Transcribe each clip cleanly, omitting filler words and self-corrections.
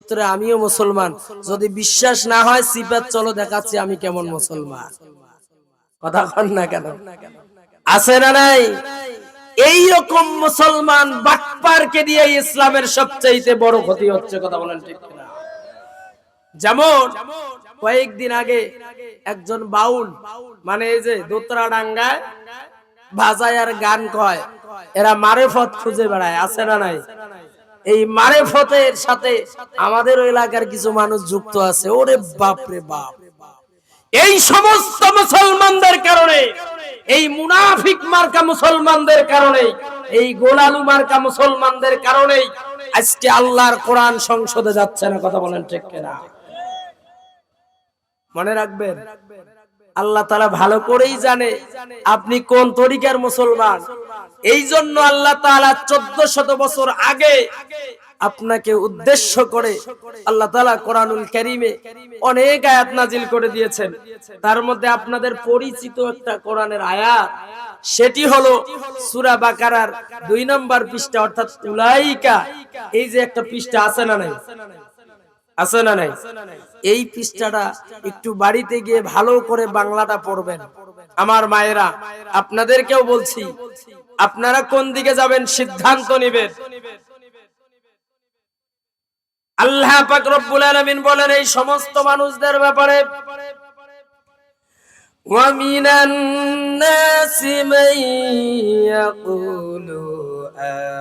ভিতরে আমিও মুসলমান। যদি বিশ্বাস না হয় সিফাত চলো দেখাচ্ছি আমি কেমন মুসলমান। কথা কন না কেন? আছে না নাই? এই রকম মুসলমান বাটপারকে দিয়ে ইসলামের সবচেয়ে বড় ক্ষতি হচ্ছে। কথা বলেন ঠিক কিনা? যেমন কয়েকদিন আগে একজন বাউল, মানে এই যে দোতরাডাঙ্গায় বাজায় আর গান কয়, এরা মারেফত খুঁজে বেড়ায়। আছে না নাই? এই মারেফতের সাথে আমাদের এলাকার কিছু মানুষ যুক্ত আছে। ওরে বাপ রে বাপ! এই সমস্ত মুসলমানদের কারণে, এই মুনাফিক মার্কা মুসলমানদের কারণে, এই গোলালু মার্কা মুসলমানদের কারণে আজকে আল্লাহর কোরআন সংসদে যাচ্ছে না। কথা বলেন ঠিক কিনা? মনে রাখবেন, আল্লাহ তাআলা ভালো করেই জানে আপনি কোন তরিকার মুসলমান। এই জন্য আল্লাহ তাআলা 1400 বছর আগে আপনাকে উদ্দেশ্য করে আল্লাহ তাআলা কোরআনুল কারীমে অনেক আয়াত নাজিল করে দিয়েছেন। তার মধ্যে আপনাদের পরিচিত একটা কোরআনের আয়াত, সেটি হলো সূরা বাকারার 2 নম্বর পৃষ্ঠা, অর্থাৎ উলাইকা। এই যে একটা পৃষ্ঠা আছে না নাই? আছে না নাই? এই পৃষ্ঠাটা একটু বাড়িতে গিয়ে ভালো করে বাংলাটা পড়বেন। আমার মায়েরা, আপনাদেরকেও বলছি, আপনারা কোন দিকে যাবেন সিদ্ধান্ত নেবেন। আল্লাহ পাক রব্বুল আলামিন বলেন এই সমস্ত মানুষদের ব্যাপারে, ওয়া মিনান নাসি মান ইয়াকুলু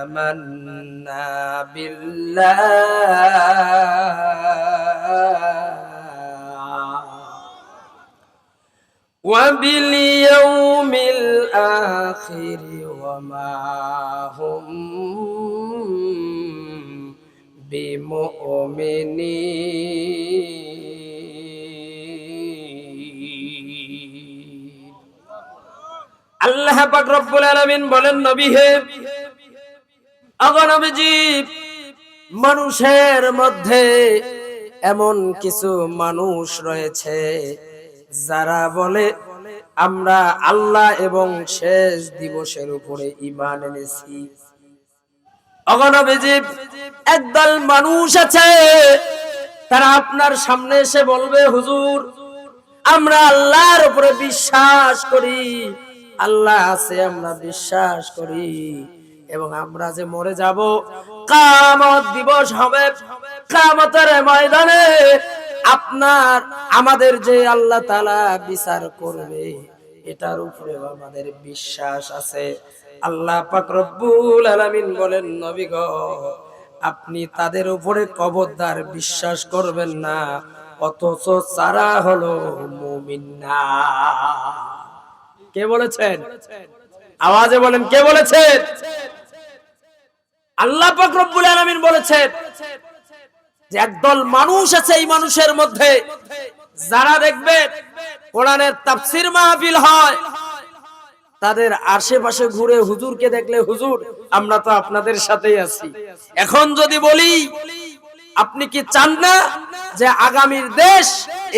আমান্না বিল্লাহ ওয়া বিল ইয়াউমিল আখির ওয়া মা হুম বিমুমিনিন। আল্লাহ পাক রব্বুল আলামিন বলেন, নবী হে, ওগো নবীজি, মানুষের মধ্যে এমন কিছু মানুষ রয়েছে যারা বলে আমরা আল্লাহ এবং শেষ দিবসের উপরে ঈমান এনেছি। ওগো নবীজি, একদল মানুষ আছে তারা আপনার সামনে এসে বলবে, হুজুর আমরা আল্লাহর উপরে বিশ্বাস করি, আল্লাহ আছে আমরা বিশ্বাস করি, এবং আমরা যে মরে যাব, কিয়ামত দিবস হবে, কিয়ামতের ময়দানে আপনার আমাদের যে আল্লাহ তাআলা বিচার করবে এটার উপরে আমাদের বিশ্বাস আছে। আল্লাহ পাক রব্বুল আলামিন বলেন, নবী গো, আপনি তাদের উপরে খবরদার বিশ্বাস করবেন না, অথচ তারা হলো মুমিন না। কে বলেছেন? আওয়াজে বলেন, কে বলেছেন? আল্লাহ পাক রব্বুল আলামিন বলেছেন যে একদল মানুষ আছে, এই মানুষের মধ্যে যারা দেখবে কোরআনের তাফসীর মাহফিল হয়, তাদের আশেপাশে ঘুরে হুজুরকে দেখলে, হুজুর আমরা তো আপনাদের সাথেই আছি। এখন যদি বলি আপনি কি চান না যে আগামীর দেশ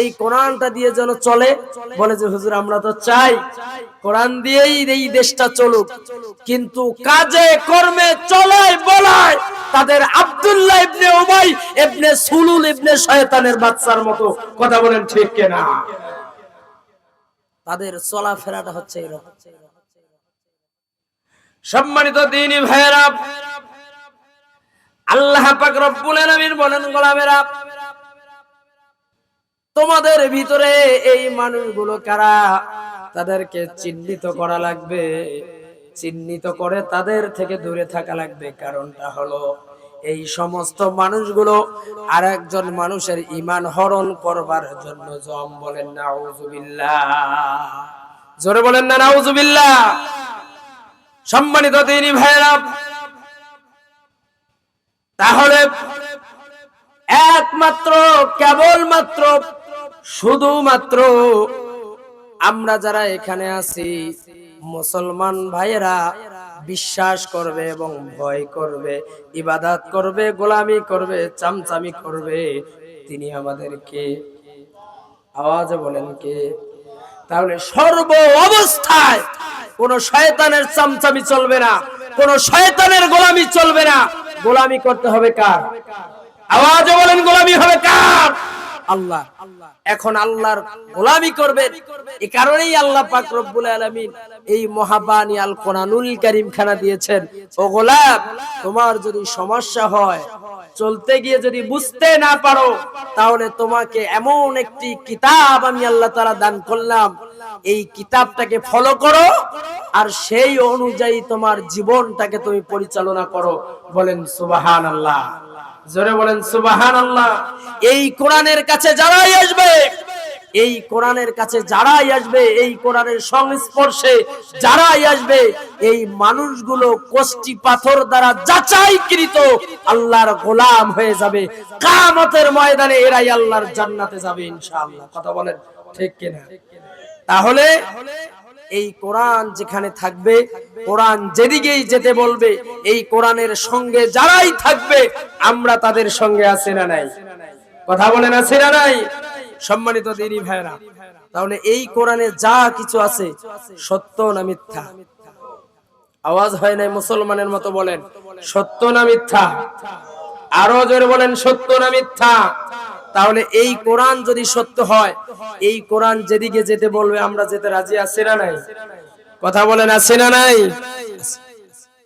এই কোরআনটা দিয়ে যেন চলে? বলে যে হুজুর আমরা তো চাই কোরআন দিয়েই এই দেশটা চলুক, কিন্তু কাজে কর্মে চলায় বলায় তাদের আব্দুল্লাহ ইবনে উবাই ইবনে সুলুল ইবনে শয়তানের বাচ্চার মতো। কথা বলেন ঠিক কিনা? তাদের চলাফেরাটা হচ্ছে এরকম। সম্মানিত দ্বীনি ভাইয়েরা, আল্লাহ পাক রব্বুল আলামিন বলেন, গোলামেরা, তোমাদের ভিতরে এই মানুষগুলো কারা তাদেরকে চিহ্নিত করা লাগবে, চিহ্নিত করে তাদের থেকে দূরে থাকা লাগবে। কারণটা হলো এই সমস্ত মানুষগুলো আরেকজন মানুষের ঈমান হরণ করবার জন্য জম। বলেন নাউযুবিল্লাহ, জোরে বলেন না নাউযুবিল্লাহ। সম্মানিত দ্বীনি ভাইরা, তাহলে একমাত্র কেবলমাত্র শুধুমাত্র আমরা যারা এখানে আছি মুসলমান ভাইয়েরা বিশ্বাস করবে এবং ভয় করবে, ইবাদত করবে, গোলামি করবে, চামচামি করবে, তিনি আমাদেরকে, আওয়াজে বলেন কে? তাহলে সর্ব অবস্থায় কোন শয়তানের চামচামি চলবে না, কোন শয়তানের গোলামি চলবে না। গোলামি করতে হবে কার? আওয়াজে বলেন, গোলামি আল্লাহ। এখন আল্লাহর গোলামি করবেন, এই কারণেই আল্লাহ পাক রব্বুল আলামিন এই মহাবানী আল কোরআনুল কারীম খানা দিয়েছেন। ও গোলাম, তোমার যদি সমস্যা হয়, চলতে গিয়ে যদি বুঝতে না পারো, তাহলে তোমাকে এমন একটি কিতাব আমি আল্লাহ তাআলা দান করলাম, এই কিতাবটাকে ফলো করো আর সেই অনুযায়ী তোমার জীবনটাকে তুমি পরিচালনা করো। বলেন সুবহানাল্লাহ, জোরে বলেন সুবহানাল্লাহ। এই কোরআনের কাছে যারাই আসবে, এই কোরআনের কাছে যারাই আসবে, এই কোরআনের সংস্পর্শে যারাই আসবে, এই মানুষগুলো কষ্টি পাথর দ্বারা যাচাইকৃত আল্লাহর গোলাম হয়ে যাবে। কিয়ামতের ময়দানে এরাই আল্লাহর জান্নাতে যাবে ইনশাআল্লাহ। কথা বলেন ঠিক কিনা? তাহলে এই কোরআন যেখানে থাকবে, কোরআন যেদিকেই যেতে বলবে, এই কোরআনের সঙ্গে যারাই থাকবে আমরা তাদের সঙ্গে আছি না নাই? কথা বলেন আছি না নাই? সম্মানিত দিনী ভাইরা, তাহলে এই কোরআনে যা কিছু আছে সত্য না মিথ্যা? আওয়াজ হয় নাই মুসলমানের মতো, বলেন সত্য না মিথ্যা? আরো জোরে বলেন সত্য না মিথ্যা? তাহলে এই কোরআন যদি সত্য হয়, এই কোরআন যেদিকে যেতে বলবে আমরা যেতে রাজি আছি না নাই? কথা বলেন আছি না নাই?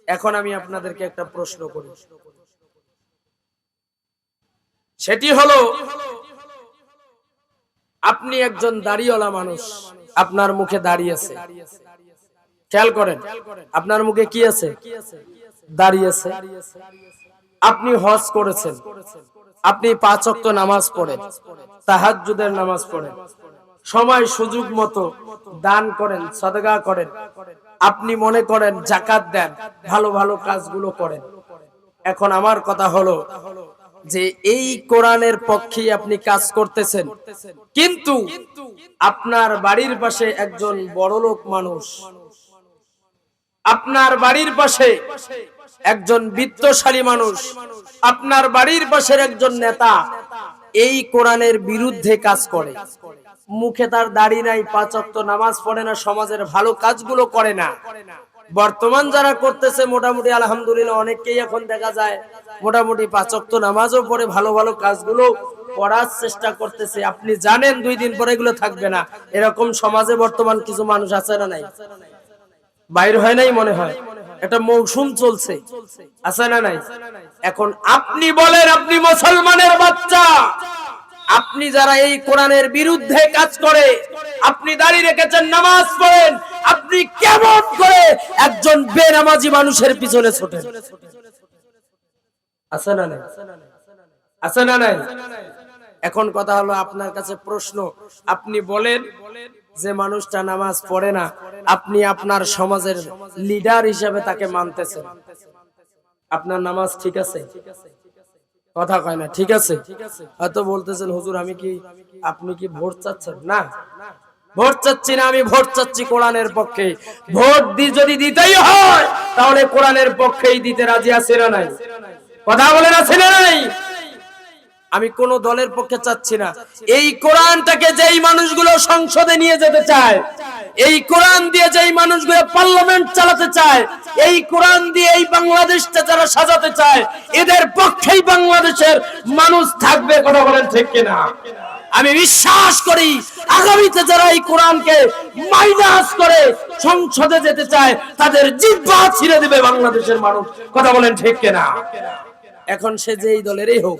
এখন আমি আপনাদেরকে একটা প্রশ্ন করি, সেটি হলো, আপনি একজন দাড়িওয়ালা মানুষ, আপনার মুখে দাড়ি আছে, খেয়াল করেন আপনার মুখে কি আছে? দাড়ি আছে। আপনি হজ করেছেন, আপনি 5 ওয়াক্ত নামাজ পড়েন, তাহাজ্জুদের নামাজ পড়েন, সময় সুযোগ মতো দান করেন, সাদকা করেন, আপনি মনে করেন যাকাত দেন, ভালো ভালো কাজগুলো করেন। এখন আমার কথা হলো যে এই কোরআনের পক্ষে আপনি কাজ করতেছেন, কিন্তু আপনার বাড়ির পাশে একজন বড়লোক মানুষ, আপনার বাড়ির পাশে একজন বিত্তশালী মানুষ, আপনার বাড়ির পাশের একজন নেতা এই কোরআনের বিরুদ্ধে কাজ করে, মুখে তার দাড়ি নাই, 5 ওয়াক্ত নামাজ পড়ে না, সমাজের ভালো কাজগুলো করে না। বর্তমান যারা করতেছে মোটামুটি আলহামদুলিল্লাহ অনেককেই এখন দেখা যায় মোটামুটি 5 ওয়াক্ত নামাজও পড়ে, ভালো ভালো কাজগুলো করার চেষ্টা করতেছে। আপনি জানেন 2 দিন পরে এগুলো থাকবে না, এরকম সমাজে বর্তমান কিছু মানুষ আছে না নাই? বাইর হয় নাই মনে হয়, একটা মৌসুম চলছে, আছে না নাই? এখন আপনি বলেন, আপনি মুসলমানের বাচ্চা, আপনি যারা এই কোরআনের বিরুদ্ধে কাজ করে, আপনি দাড়ি রেখেছেন, নামাজ পড়েন, আপনি কেমন করে একজন বেনামাজি মানুষের পিছনে ছোটেন? আছে না নাই? আছে না নাই? এখন কথা হলো, আপনার কাছে প্রশ্ন, আপনি বলেন যে মানুষটা নামাজ পড়ে না, আপনি আপনার সমাজের লিডার হিসেবে তাকে মানতেছেন, আপনার নামাজ ঠিক আছে? কথা কয় না ঠিক আছে? হয়তো বলতেছেন হুজুর আপনি কি ভোট চাচ্ছেন? না, ভোট চাচ্ছি না, আমি ভোট চাচ্ছি কোরআনের পক্ষে। ভোট যদি দিতেই হয় তাহলে কোরআনের পক্ষেই দিতে রাজি আছি না নাই? কথা বলেন আছে না নাই? আমি কোন দলের পক্ষে চাচ্ছি না। এই কোরআনটাকে যেই মানুষগুলো সংসদে নিয়ে যেতে চায়, এই কোরআন দিয়ে যেই মানুষগুলো পার্লামেন্ট চালাতে চায়, এই কোরআন দিয়ে এই বাংলাদেশটা যারা সাজাতে চায়, এদের পক্ষেই বাংলাদেশের মানুষ থাকবে। কথা বলেন ঠিক কিনা? আমি বিশ্বাস করি আগামীতে যারা এই কোরআনকে মাইনাস করে সংসদে যেতে চায়, তাদের জিহ্বা ছিঁড়ে দিবে বাংলাদেশের মানুষ। কথা বলেন ঠিক কিনা? এখন সে যেই দলেরই হোক,